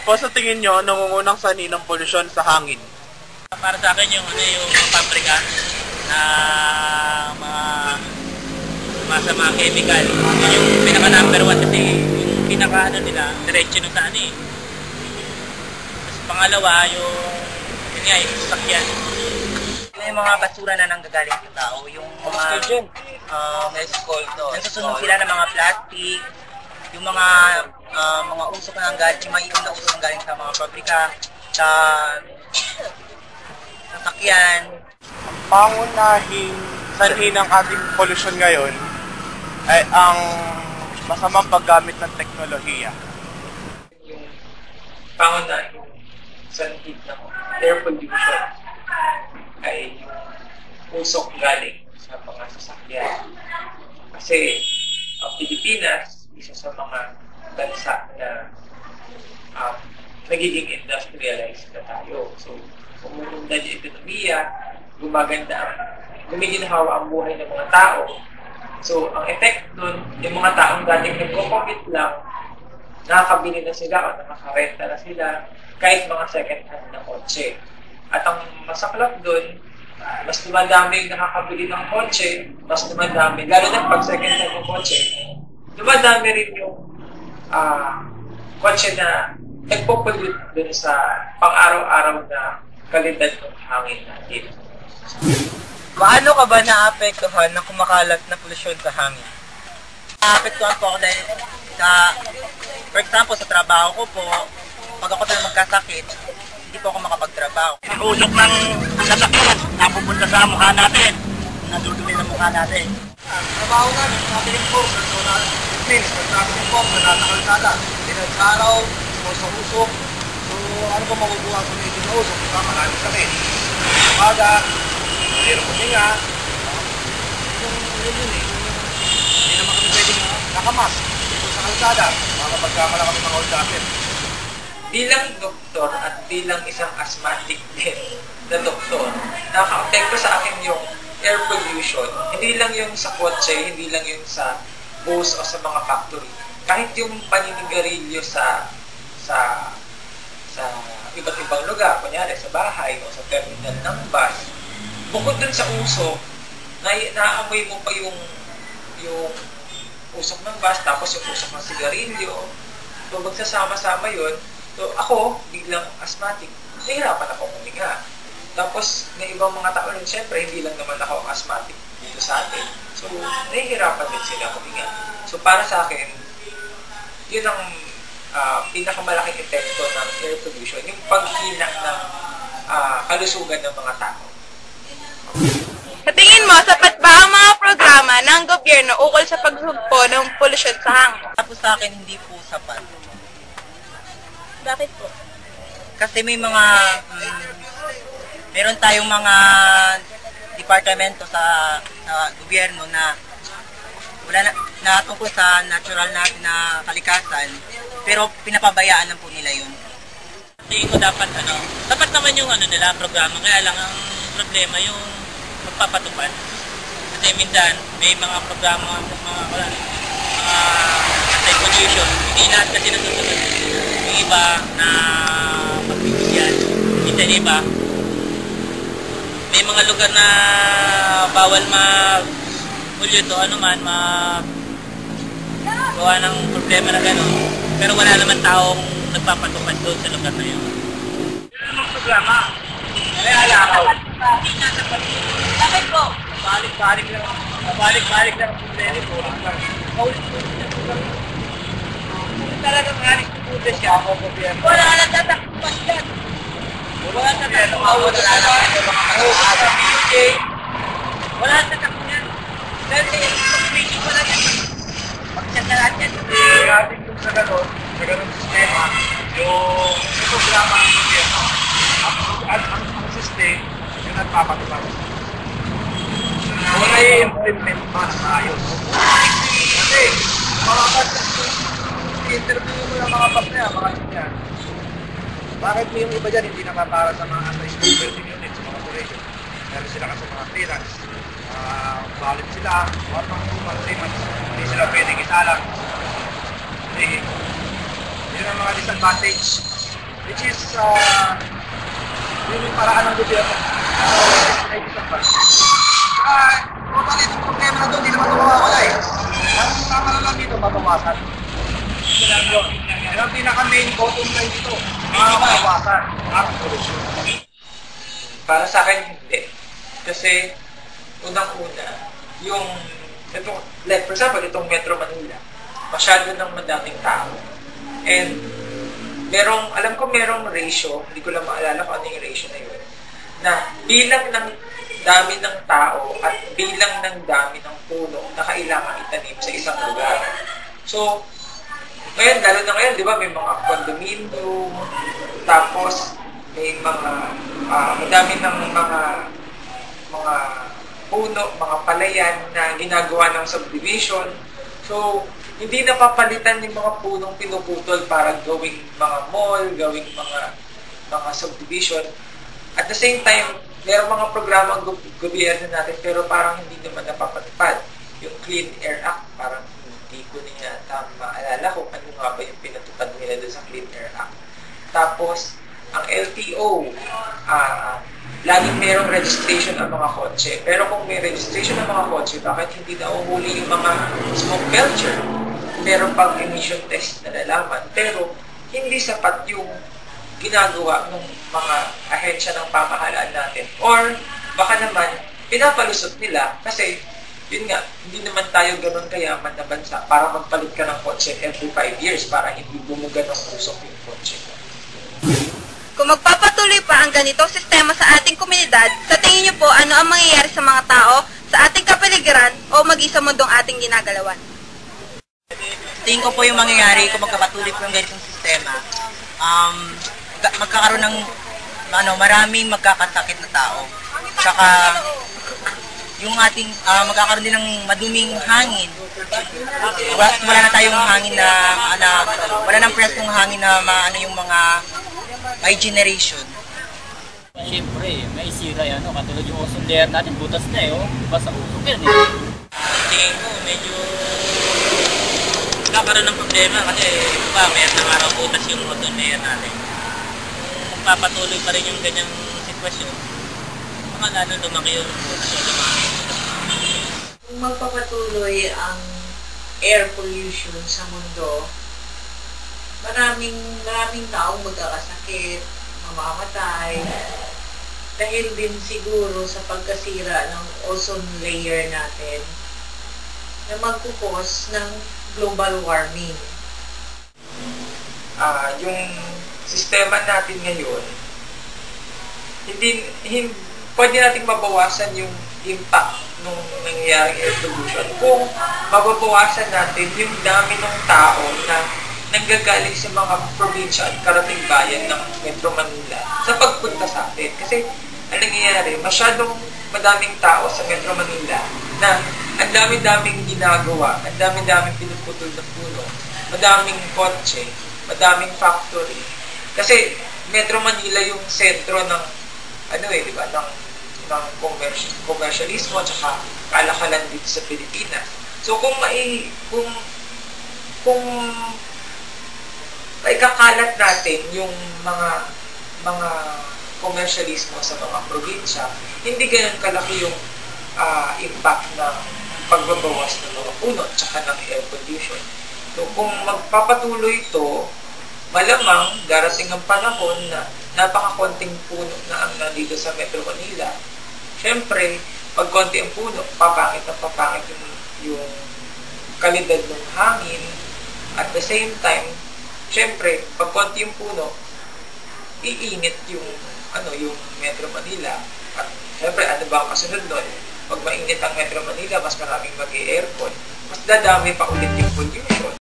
po sa tingin nyo, nangungunang sanhi ng polusyon sa hangin? Para sa akin yung paprika na mga masama chemical. Yung pinaka number 1 kasi yung pinaka nila, diretso nung saan eh. Tapos pangalawa, yung sasakyan. Yung mga basura na nanggagaling sa tao, yung mga nasusunog sila ng mga plastic, yung mga usok na galing, yung maiiwan na usok galing sa mga pabrika, sa sasakyan. Ang pangunahing sanhi ng ating polusyon ngayon ay ang masamang paggamit ng teknolohiya. Yung pangunahing sanhi ng air pollution ay yung usok galing sa mga sasakyan. Kasi ang Pilipinas, isa sa mga bansa na nagiging industrialized na tayo. So, umuunlad yung ekonomiya, gumiginhawa ang buhay ng mga tao. So, ang effect nun, yung mga taong dating nagko-commute lang, nakakabili na sila o nakakarenta na sila kahit mga second hand na kotse. At ang masaklap dun, mas dumadami yung nakakabili ng kotse, mas dumadami, lalo na pag second hand ng kotse, dumadami rin yung kotse na nagpo-pollute dun sa pang-araw-araw na kalidad ng hangin natin. Paano ka ba naapektuhan ng kumakalat na polusyon sa hangin? Naapektuhan po ako dahil for example, sa trabaho ko po, pag ako tayo magkasakit, hindi po ako makapagtrabaho. Usok ng sasakyan, napupunta sa mukha natin, nadudumi ng mukha natin. Trabaho namin, nabiling po, nabiling po, natakalsada, pinag-araw, usok-usok. So, ano ba makukuha sa medyo na usok? Diba, maraming sakit. Umaga, mayroon huminga. Yun eh. Hindi naman kami pwedeng nakamas dito sa kalsada. Makapagkamala kami mga old jacket. Bilang doktor at bilang isang asthmatic din na doktor, nakaka-apekto sa akin yung air pollution. Hindi lang yung sa kotse, hindi lang yung sa bus o sa mga factory. Kahit yung paninigarilyo sa iba't ibang lugar, kunyari sa bahay o sa terminal ng bus, bukod dun sa usok, naaamoy mo pa yung usok ng bus, tapos yung usok ng sigarilyo. So, magsasama-sama yun. So, ako, biglang asthmatic, nahihirapan akong huminga. Tapos, may ibang mga tao rin, syempre, hindi lang naman ako asthmatic dito sa atin. So, nahihirapan din sila huminga. So, para sa akin, yun ang pinakamalaking epekto ng air pollution, yung paghina ng kalusugan ng mga tao. Sa tingin mo, sapat ba ang mga programa ng gobyerno ukol sa pagsugpo ng polusyon sa hangin? Tapos sa akin, hindi po sapat. Bakit po? Kasi may mga, meron tayong mga departamento sa gobyerno na wala na tungkol sa natural natin na kalikasan, pero pinapabayaan lang po nila yun. Tingin ko dapat naman yung nila programa, kaya lang ang problema yung magpapatupad. Kasi minsan may mga programa, mga anti-pollution, hindi lahat kasi nasusunod. Yung iba na pagbibigyan, minsan iba, may mga lugar na bawal mag-pollute o gawa ng problema na gano'n. Pero wala naman taong nagpapatupad doon sa lugar na yun. Yun ang programa. May alakaw. Bakit po? Balik-balik lang ang problema po. Paulit-ulit na programa. Kung talagang halis na puta siya, ako gobyerno. Wala na tatakpan yan. Wala na tatakpan. Wala na tatakpan yan. Dahil pag-fishing ko lang yan. Pag-chat na lahat yan. Kaya ating yung sa ganun sistema, yung programa ng gobyerno, ang system, yung nagpapatupad. Wala i-implement pa sa ayos. Kasi, mga interview mo ng mga bus na yan, mga yan. Bakit yung iba dyan hindi nakapara sa mga anti-school building units, mga operation? Meron sila kasi mga clearance. Valid sila, 1 month, 2 months, 3 months, hindi sila pwedeng isalang. Kasi, yun ang mga disadvantage. which is yun yung paraan ng gobyerno. Totally itong problema na ito, hindi naman ito mawawala eh. Ang tama na lang dito, mabawasan. Ito lang yun. Yung pinaka-main bottom line dito, mabawasan ang solusyon. Para sa akin, hindi. Kasi, unang-una, yung, like for example, itong Metro Manila, masyado ng madaming tao. And, alam ko merong ratio, hindi ko lang maalala kung ano yung ratio na yun, na bilang ng dami ng tao at bilang ng dami ng puno na kailangan itanim sa isang lugar. So, ngayon, lalo na ngayon, di ba, may mga condominium, tapos may mga, madami ng mga puno, mga palayan na ginagawa ng subdivision. So, hindi napapalitan yung mga punong pinuputol para gawing mga mall, gawing mga subdivision. At the same time, mayroong mga programang gobyerno natin pero parang hindi naman napapatupad. Yung Clean Air Act, parang hindi ko niya maalala kung ano nga ba yung pinatupad nila doon sa Clean Air Act. Tapos, ang LTO, laging mayroong registration ang mga kotse. Pero kung may registration ang mga kotse, bakit hindi nauhuli yung mga smoke belcher? Meron pang emission test na nalaman. Pero hindi sapat yung ginagawa ng mga ahensya ng pamahalaan natin. Or baka naman, pinapalusot nila kasi yun nga, hindi naman tayo ganun kayaman na bansa para magpalit ka ng kotse every 5 years para hindi bumuga ng usok yung kotse. Kung magpapatuloy pa ang ganitong sistema sa ating komunidad, sa tingin niyo po ano ang mangyayari sa mga tao, sa ating kapaligiran, o maging sa mundong ating ginagalawan? Tingin ko po yung mangyayari kung magpapatuloy po yung ganitong sistema, magkakaroon ng maraming magkakasakit na tao. Tsaka yung ating magkakaroon din ng maduming hangin. Wala na tayong hangin na wala nang preskong hangin na yung mga by generation. Siyempre, may sira yan, katulad yung ozone layer natin, butas na diba sa usok yan Tingin ko, medyo nagkakaroon ng problema kasi diba, mayroon ng araw butas yung ozone layer natin. Kung magpapatuloy pa rin yung ganyang sitwasyon, baka lalo lumaki yung butas o lumaki. Kung magpapatuloy ang air pollution sa mundo, maraming taong magkakasakit, mamamatay, dahil din siguro sa pagkasira ng ozone layer natin na magkukos ng global warming. Yung sistema natin ngayon, pwede nating mabawasan yung impact nung nangyayaring air pollution kung mababawasan natin yung dami ng tao na nanggagaling sa mga probinsya at karating bayan ng Metro Manila sa pagpunta sa atin. Kasi ang nangyayari, masyadong madaming tao sa Metro Manila na ang dami-daming ginagawa, ang dami-daming pinuputol na puno, madaming kotse, madaming factory. Kasi Metro Manila yung sentro ng di ba, ng commercialismo at saka kalakalan dito sa Pilipinas. So kung ikakalat natin yung mga komersyalismo sa mga probinsya, hindi ganun kalaki yung impact ng pagbabawas ng mga puno at saka ng air pollution. So kung magpapatuloy ito, malamang darating ang panahon na napakakonting puno na ang nandito sa Metro Manila. Siyempre, pag konti ang puno, papangit yung kalidad ng hangin. At the same time, siyempre, pag konti yung puno, iinit yung Metro Manila. At siyempre, ano ba ang kasunod nun? Pag mainit ang Metro Manila, mas maraming mag-i-aircon. Mas dadami pa ulit yung pollution.